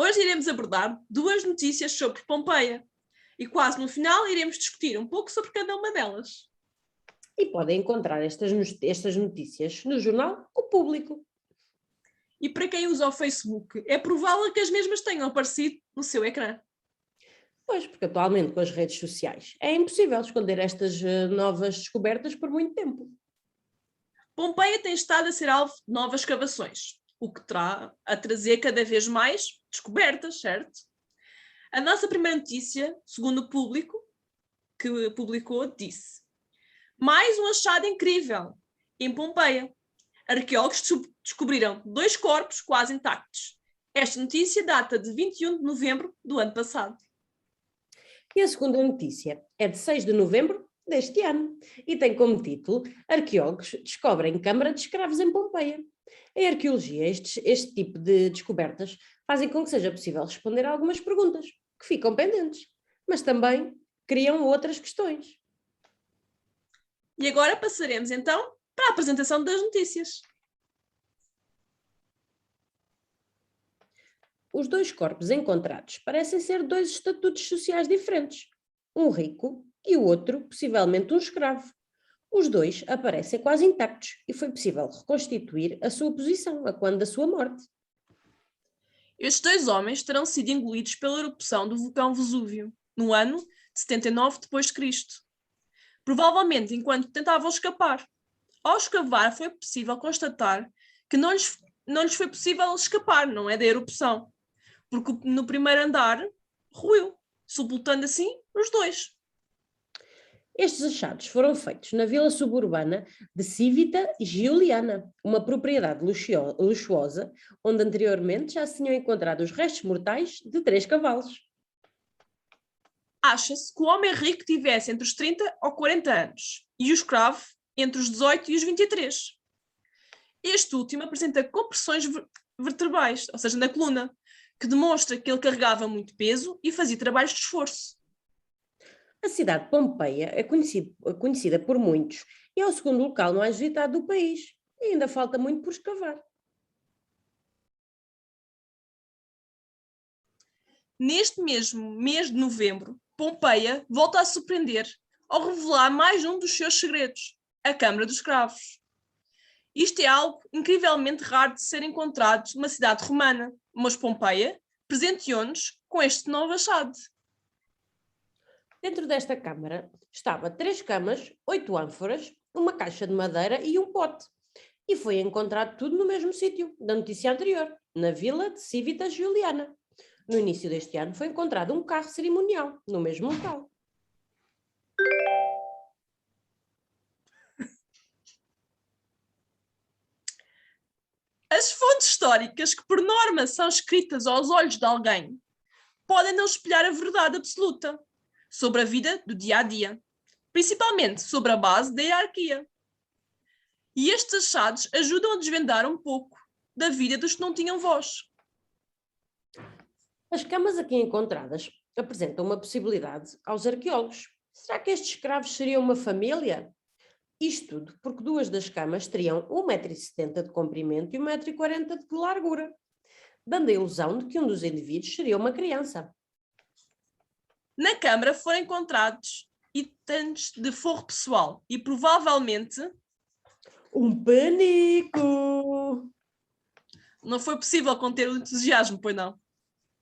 Hoje iremos abordar duas notícias sobre Pompeia e quase no final iremos discutir um pouco sobre cada uma delas. E podem encontrar estas notícias no jornal O Público. E para quem usa o Facebook, é provável que as mesmas tenham aparecido no seu ecrã. Pois, porque atualmente com as redes sociais é impossível esconder estas novas descobertas por muito tempo. Pompeia tem estado a ser alvo de novas escavações, o que terá a trazer cada vez mais descobertas, certo? A nossa primeira notícia, segundo o Público, que publicou, disse: mais um achado incrível em Pompeia. Arqueólogos descobriram 2 corpos quase intactos. Esta notícia data de 21 de novembro do ano passado. E a segunda notícia é de 6 de novembro deste ano e tem como título: Arqueólogos descobrem câmara de escravos em Pompeia. Em arqueologia, este tipo de descobertas fazem com que seja possível responder a algumas perguntas que ficam pendentes, mas também criam outras questões. E agora passaremos então para a apresentação das notícias. Os 2 corpos encontrados parecem ser 2 estatutos sociais diferentes, um rico e o outro possivelmente um escravo. Os 2 aparecem quase intactos e foi possível reconstituir a sua posição a quando da sua morte. Estes 2 homens terão sido engolidos pela erupção do vulcão Vesúvio, no ano de 79 d.C., provavelmente enquanto tentavam escapar. Ao escavar foi possível constatar que não lhes foi possível escapar, não é, da erupção, porque no primeiro andar ruiu, sepultando assim os 2. Estes achados foram feitos na vila suburbana de Civita Giuliana, uma propriedade luxuosa, onde anteriormente já se tinham encontrado os restos mortais de 3 cavalos. Acha-se que o homem rico tivesse entre os 30 ou 40 anos e o escravo entre os 18 e os 23. Este último apresenta compressões vertebrais, ou seja, na coluna, que demonstra que ele carregava muito peso e fazia trabalhos de esforço. A cidade de Pompeia é conhecida por muitos e é o segundo local mais visitado do país. E ainda falta muito por escavar. Neste mesmo mês de novembro, Pompeia volta a surpreender ao revelar mais um dos seus segredos, a Câmara dos Escravos. Isto é algo incrivelmente raro de ser encontrado numa cidade romana, mas Pompeia presenteou-nos com este novo achado. Dentro desta câmara estava 3 camas, 8 ânforas, uma caixa de madeira e um pote. E foi encontrado tudo no mesmo sítio da notícia anterior, na vila de Civita Giuliana. No início deste ano foi encontrado um carro cerimonial no mesmo local. As fontes históricas, que por norma são escritas aos olhos de alguém, podem não espelhar a verdade absoluta sobre a vida do dia a dia, principalmente sobre a base da hierarquia. E estes achados ajudam a desvendar um pouco da vida dos que não tinham voz. As camas aqui encontradas apresentam uma possibilidade aos arqueólogos. Será que estes escravos seriam uma família? Isto tudo porque 2 das camas teriam 1,70 m de comprimento e 1,40 m de largura, dando a ilusão de que um dos indivíduos seria uma criança. Na câmara foram encontrados itens de forro pessoal e provavelmente um panico! Não foi possível conter o entusiasmo, pois não?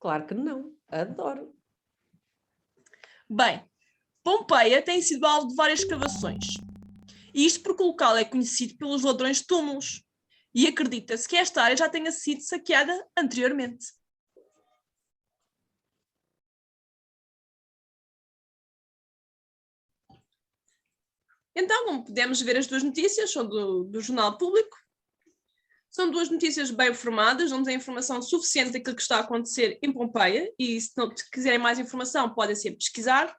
Claro que não, adoro. Bem, Pompeia tem sido alvo de várias escavações. Isto porque o local é conhecido pelos ladrões de túmulos e acredita-se que esta área já tenha sido saqueada anteriormente. Então, como podemos ver, as 2 notícias são do Jornal Público. São 2 notícias bem informadas, não têm informação suficiente daquilo que está a acontecer em Pompeia e se quiserem mais informação podem sempre pesquisar.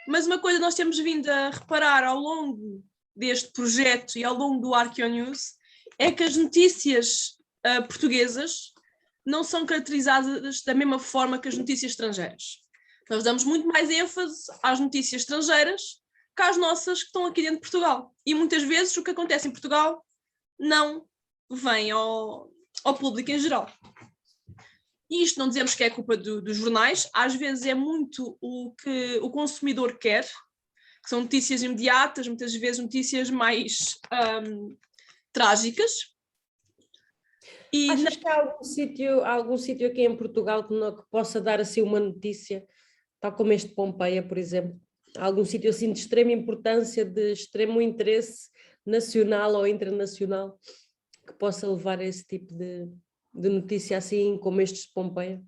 Mas uma coisa que nós temos vindo a reparar ao longo deste projeto e ao longo do Arqueonews é que as notícias portuguesas não são caracterizadas da mesma forma que as notícias estrangeiras. Nós damos muito mais ênfase às notícias estrangeiras que às nossas que estão aqui dentro de Portugal. E muitas vezes o que acontece em Portugal não vem ao público em geral. Isto não dizemos que é culpa dos jornais, às vezes é muito o que o consumidor quer, que são notícias imediatas, muitas vezes notícias mais trágicas. E achas que há algum sítio aqui em Portugal que possa dar assim uma notícia, tal como este Pompeia, por exemplo? Há algum sítio assim de extrema importância, de extremo interesse nacional ou internacional, que possa levar a esse tipo de notícia assim como este de Pompeia?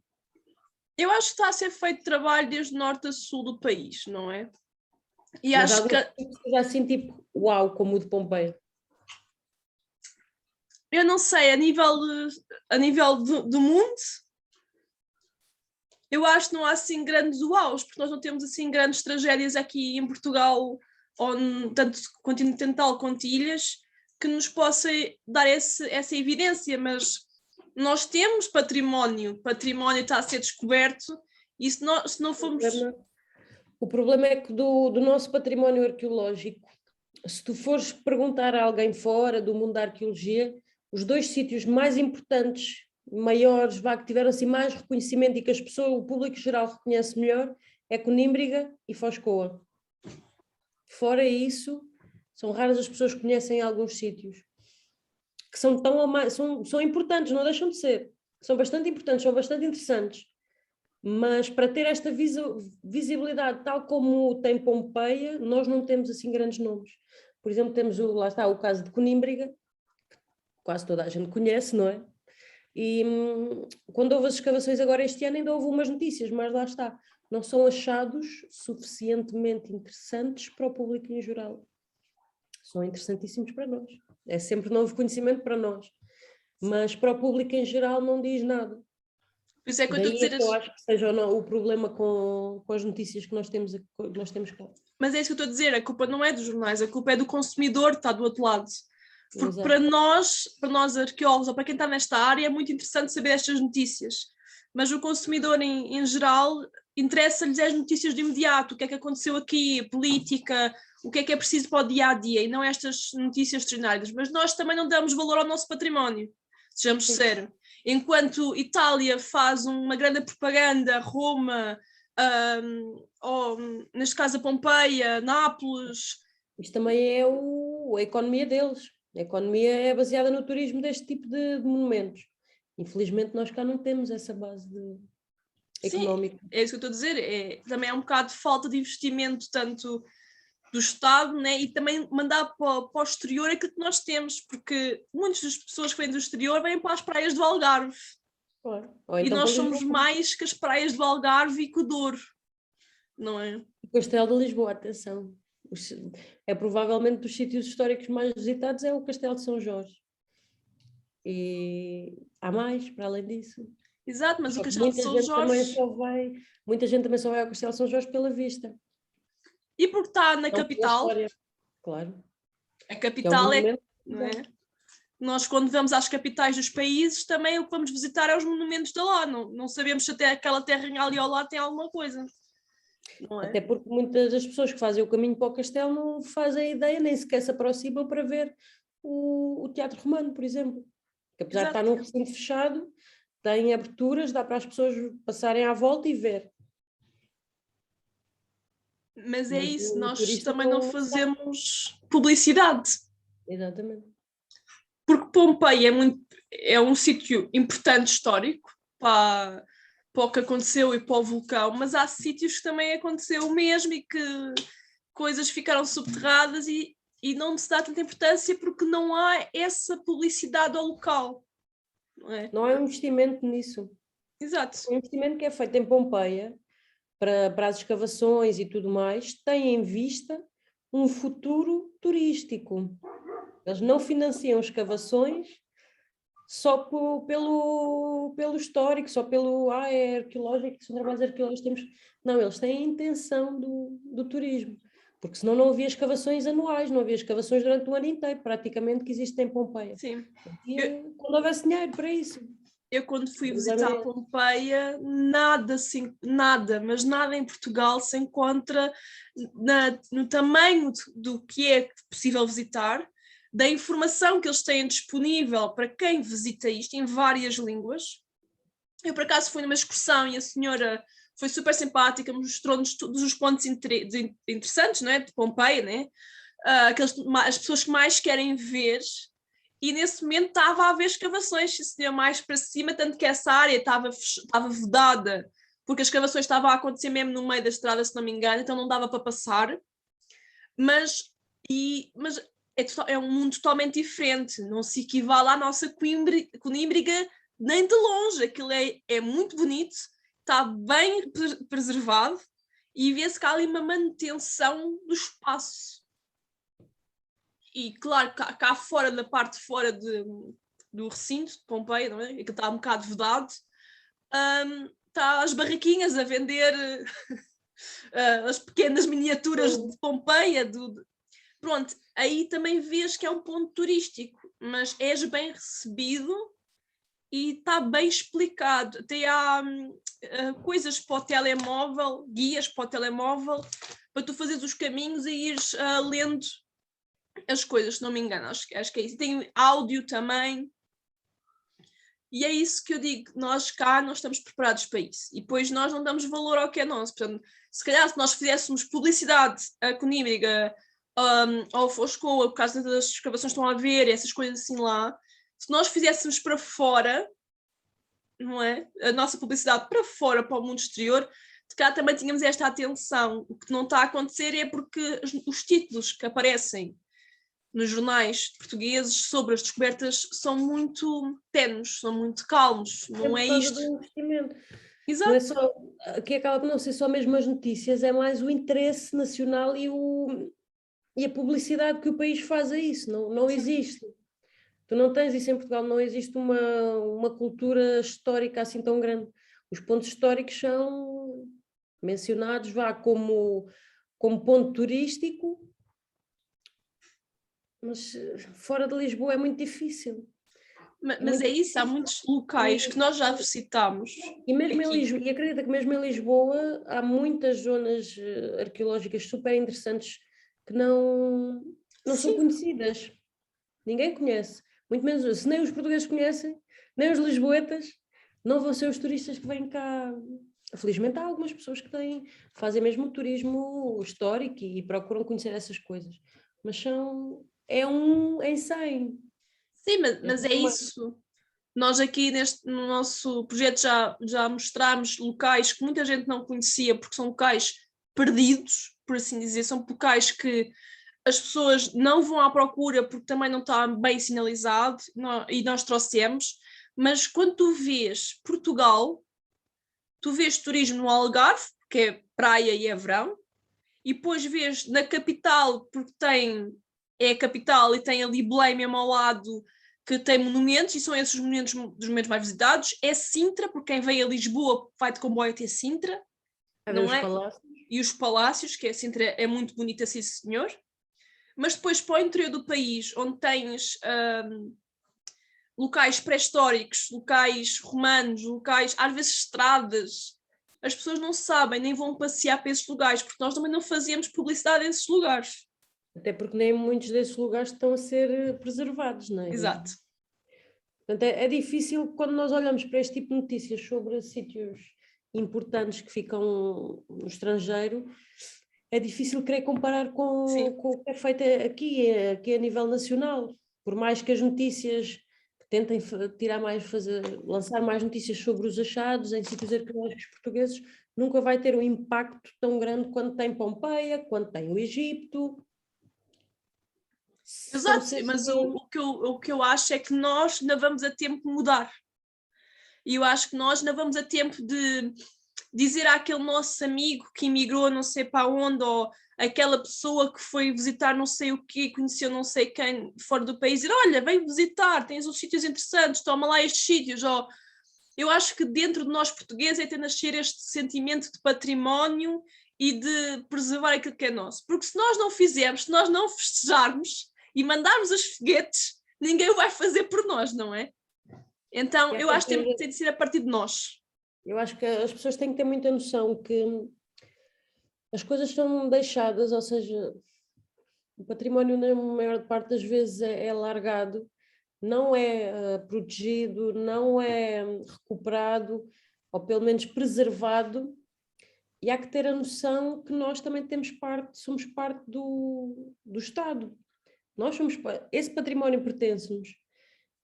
Eu acho que está a ser feito trabalho desde norte a sul do país, não é? E Mas acho que seja assim tipo, uau, como o de Pompeia. Eu não sei, a nível do mundo, eu acho que não há assim grandes uaus, porque nós não temos assim grandes tragédias aqui em Portugal, ou tanto continental quanto ilhas, que nos possa dar essa evidência, mas nós temos património está a ser descoberto, e se não formos... O problema é que do nosso património arqueológico, se tu fores perguntar a alguém fora do mundo da arqueologia, os 2 sítios mais importantes, maiores, que tiveram assim mais reconhecimento e que as pessoas, o público geral reconhece melhor, é Conímbriga e Foz Coa. Fora isso, são raras as pessoas que conhecem alguns sítios que são importantes, não deixam de ser. São bastante importantes, são bastante interessantes. Mas para ter esta visibilidade tal como tem Pompeia, nós não temos assim grandes nomes. Por exemplo, temos lá está o caso de Conímbriga, que quase toda a gente conhece, não é? E quando houve as escavações agora este ano ainda houve umas notícias, mas lá está, não são achados suficientemente interessantes para o público em geral. São interessantíssimos para nós. É sempre novo conhecimento para nós. Mas para o público em geral não diz nada. Por isso é que eu estou a dizer... eu acho que seja o problema com as notícias que nós temos cá. Mas é isso que eu estou a dizer, a culpa não é dos jornais, a culpa é do consumidor que está do outro lado. Porque Exato. para nós arqueólogos, ou para quem está nesta área, é muito interessante saber estas notícias. Mas o consumidor em geral interessa-lhes as notícias de imediato, o que é que aconteceu aqui, a política, o que é preciso para o dia-a-dia, e não estas notícias extraordinárias. Mas nós também não damos valor ao nosso património, sejamos sinceros. Enquanto Itália faz uma grande propaganda, Roma, ou neste caso a Pompeia, Nápoles... Isto também é a economia deles. A economia é baseada no turismo deste tipo de monumentos. Infelizmente nós cá não temos essa base económica. Sim, é isso que eu estou a dizer. Também é um bocado de falta de investimento tanto do Estado, né? E também mandar para o exterior aquilo que nós temos, porque muitas das pessoas que vêm do exterior vêm para as praias do Algarve. Claro. E então nós somos mais que as praias do Algarve e que o Douro, não é? O Castelo de Lisboa, atenção. É provavelmente dos sítios históricos mais visitados é o Castelo de São Jorge. E há mais, para além disso. Exato, mas o Castelo de São Jorge... Muita gente também só vai ao Castelo de São Jorge pela vista. E porque está na capital... Claro. A capital não é? Nós, quando vamos às capitais dos países, também o que vamos visitar é os monumentos de lá. Não sabemos se até aquela terrinha ali ao lado tem alguma coisa. Não é? Até porque muitas das pessoas que fazem o caminho para o castelo não fazem ideia, nem sequer se aproximam para ver o Teatro Romano, por exemplo. Que apesar de estar num recinto fechado, tem aberturas, dá para as pessoas passarem à volta e ver. Mas é isso, nós também não fazemos publicidade. Exatamente. Porque Pompeia é um sítio importante histórico para o que aconteceu e para o vulcão, mas há sítios que também aconteceu o mesmo e que coisas ficaram subterradas e não se dá tanta importância porque não há essa publicidade ao local. Não há um investimento nisso. Exato. O investimento que é feito em Pompeia para as escavações e tudo mais tem em vista um futuro turístico. Eles não financiam escavações só pelo histórico, só pelo é arqueológico, são trabalhos arqueológicos. Não, eles têm a intenção do turismo, porque senão não havia escavações anuais, não havia escavações durante o ano inteiro, praticamente, que existem em Pompeia. Sim. Quando houvesse dinheiro para isso. Eu, quando fui visitar Pompeia, nada mas nada em Portugal se encontra no tamanho do que é possível visitar, da informação que eles têm disponível para quem visita isto em várias línguas. Eu, por acaso, fui numa excursão e a senhora foi super simpática, mostrou-nos todos os pontos interessantes, não é? De Pompeia, né? As pessoas que mais querem ver, e nesse momento estava a haver escavações, se senhor, mais para cima, tanto que essa área estava vedada, porque as escavações estavam a acontecer mesmo no meio da estrada, se não me engano, então não dava para passar, mas é um mundo totalmente diferente, não se equivale à nossa Conímbriga nem de longe, aquilo é muito bonito, está bem preservado e vê-se que há ali uma manutenção do espaço. E claro, cá fora, da parte de fora do recinto de Pompeia, não é? Que está um bocado vedado, está as barraquinhas a vender as pequenas miniaturas de Pompeia. Pronto, aí também vês que é um ponto turístico, mas és bem recebido e está bem explicado. Até há coisas para o telemóvel, guias para o telemóvel, para tu fazeres os caminhos e ires lendo as coisas, se não me engano, acho que é isso. Tem áudio também. E é isso que eu digo, nós cá não estamos preparados para isso. E depois nós não damos valor ao que é nosso. Portanto, se calhar se nós fizéssemos publicidade a Conímbriga, ao Foscoa, por causa das escavações que estão a ver, essas coisas assim lá, se nós fizéssemos para fora, não é? A nossa publicidade para fora, para o mundo exterior, de cá também tínhamos esta atenção. O que não está a acontecer é porque os títulos que aparecem nos jornais portugueses sobre as descobertas são muito tenues, são muito calmos, não é isto. Do investimento. Exato. Não é só, que acaba por não ser só mesmo as notícias, é mais o interesse nacional e a publicidade que o país faz a isso, não existe. Tu não tens isso em Portugal, não existe uma cultura histórica assim tão grande. Os pontos históricos são mencionados como ponto turístico, mas fora de Lisboa é muito difícil. Mas é isso, há muitos locais que nós já visitámos. E mesmo em Lisboa, e acredita que mesmo em Lisboa há muitas zonas arqueológicas super interessantes que não são conhecidas. Ninguém conhece. Muito menos, se nem os portugueses conhecem, nem os lisboetas, não vão ser os turistas que vêm cá. Felizmente há algumas pessoas que fazem mesmo o turismo histórico e procuram conhecer essas coisas. Mas é um em 100. Sim, mas é isso. Nós aqui no nosso projeto já mostramos locais que muita gente não conhecia, porque são locais perdidos, por assim dizer, são locais que as pessoas não vão à procura porque também não está bem sinalizado, e nós trouxemos, mas quando tu vês Portugal, tu vês turismo no Algarve, que é praia e é verão, e depois vês na capital, porque é a capital e tem ali Belém mesmo ao lado, que tem monumentos, e são esses monumentos dos momentos mais visitados. É Sintra, porque quem vem a Lisboa vai de comboio até Sintra, não é? E os palácios, que a Sintra é muito bonita, sim senhor. Mas depois para o interior do país, onde tens locais pré-históricos, locais romanos, locais, às vezes estradas, as pessoas não sabem, nem vão passear para esses lugares, porque nós também não fazíamos publicidade nesses lugares. Até porque nem muitos desses lugares estão a ser preservados, não é? Exato. Portanto, é difícil quando nós olhamos para este tipo de notícias sobre sítios importantes que ficam no estrangeiro, é difícil querer comparar com o que é feito aqui a nível nacional. Por mais que as notícias tentem lançar mais notícias sobre os achados em sítios arqueológicos portugueses, nunca vai ter um impacto tão grande quanto tem Pompeia, quanto tem o Egito. Exato, mas o que eu acho é que nós ainda vamos a tempo de mudar. E eu acho que nós ainda vamos a tempo de dizer àquele nosso amigo que emigrou não sei para onde, ou aquela pessoa que foi visitar não sei o quê, conheceu não sei quem fora do país, dizer, olha, vem visitar, tens uns sítios interessantes, toma lá estes sítios. Ou eu acho que dentro de nós portugueses é ter nascer este sentimento de património e de preservar aquilo que é nosso. Porque se nós não fizermos, se nós não festejarmos e mandarmos os foguetes, ninguém o vai fazer por nós, não é? Então, eu acho que tem de ser a partir de nós. Eu acho que as pessoas têm que ter muita noção que as coisas são deixadas, ou seja, o património na maior parte das vezes é largado não é protegido, não é recuperado, ou pelo menos preservado, e há que ter a noção que nós também somos parte do Estado. Esse património pertence-nos.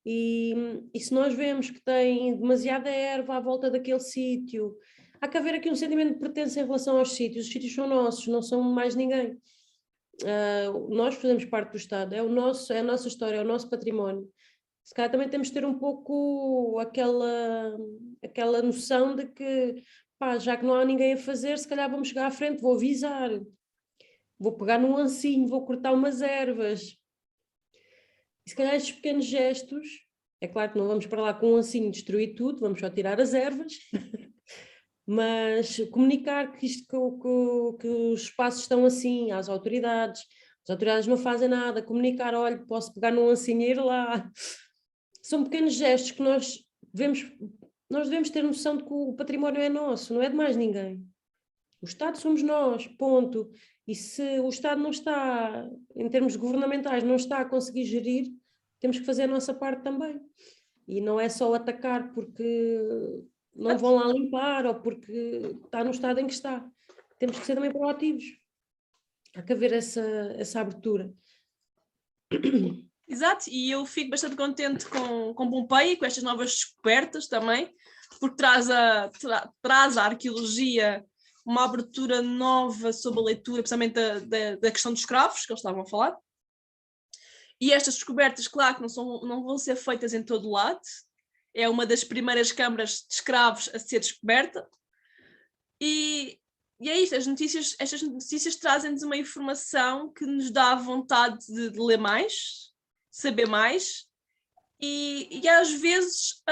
E se nós vemos que tem demasiada erva à volta daquele sítio, há que haver aqui um sentimento de pertença em relação aos sítios. Os sítios são nossos, não são mais ninguém. Nós fazemos parte do Estado, é a nossa história, é o nosso património. Se calhar também temos de ter um pouco aquela noção de que, pá, já que não há ninguém a fazer, se calhar vamos chegar à frente, vou avisar, vou pegar num ancinho, vou cortar umas ervas. E se calhar estes pequenos gestos, é claro que não vamos para lá com um ancinho destruir tudo, vamos só tirar as ervas, mas comunicar que os espaços estão assim às autoridades, as autoridades não fazem nada, comunicar, olha, posso pegar num ancinho e ir lá. São pequenos gestos que nós devemos ter noção de que o património é nosso, não é de mais ninguém. O Estado somos nós, ponto. E se o Estado não está, em termos governamentais, não está a conseguir gerir, temos que fazer a nossa parte também. E não é só atacar porque não vão lá limpar ou porque está no estado em que está. Temos que ser também proativos. Há que haver essa abertura. Exato, e eu fico bastante contente com Pompeia e com estas novas descobertas também, porque traz à arqueologia uma abertura nova sobre a leitura, principalmente da questão dos escravos, que eles estavam a falar. E estas descobertas, claro, que não vão ser feitas em todo o lado. É uma das primeiras câmaras de escravos a ser descoberta. E é isto, estas notícias trazem-nos uma informação que nos dá vontade de ler mais, saber mais, e às vezes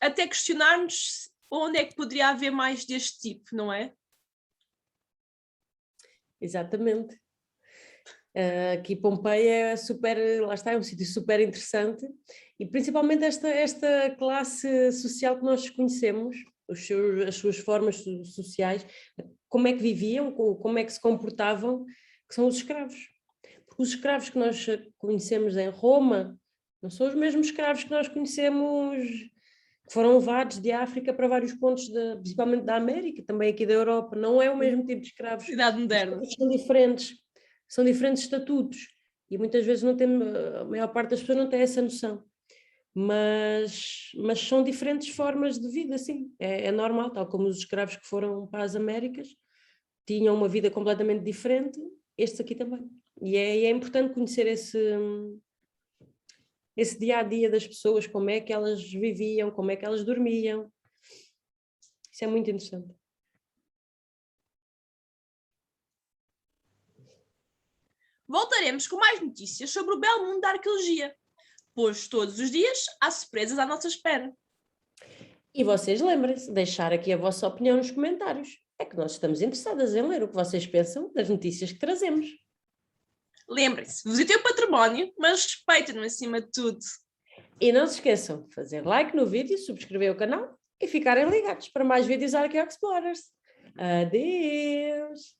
até questionar-nos onde é que poderia haver mais deste tipo, não é? Exatamente. Aqui Pompeia lá está, é um sítio super interessante, e principalmente esta classe social que nós conhecemos, as suas formas sociais, como é que viviam, como é que se comportavam, que são os escravos. Porque os escravos que nós conhecemos em Roma não são os mesmos escravos que nós conhecemos, que foram levados de África para vários pontos, principalmente da América, também aqui da Europa. Não é o mesmo tipo de escravos. Idade moderna. São diferentes estatutos, e muitas vezes a maior parte das pessoas não tem essa noção. Mas são diferentes formas de vida, sim. É normal, tal como os escravos que foram para as Américas tinham uma vida completamente diferente, estes aqui também. E é importante conhecer esse dia-a-dia das pessoas, como é que elas viviam, como é que elas dormiam. Isso é muito interessante. Voltaremos com mais notícias sobre o belo mundo da arqueologia, pois todos os dias há surpresas à nossa espera. E vocês lembrem-se de deixar aqui a vossa opinião nos comentários. É que nós estamos interessadas em ler o que vocês pensam das notícias que trazemos. Lembrem-se, visitem o património, mas respeitem-no acima de tudo. E não se esqueçam de fazer like no vídeo, subscrever o canal e ficarem ligados para mais vídeos Arqueo Explorers. Adeus!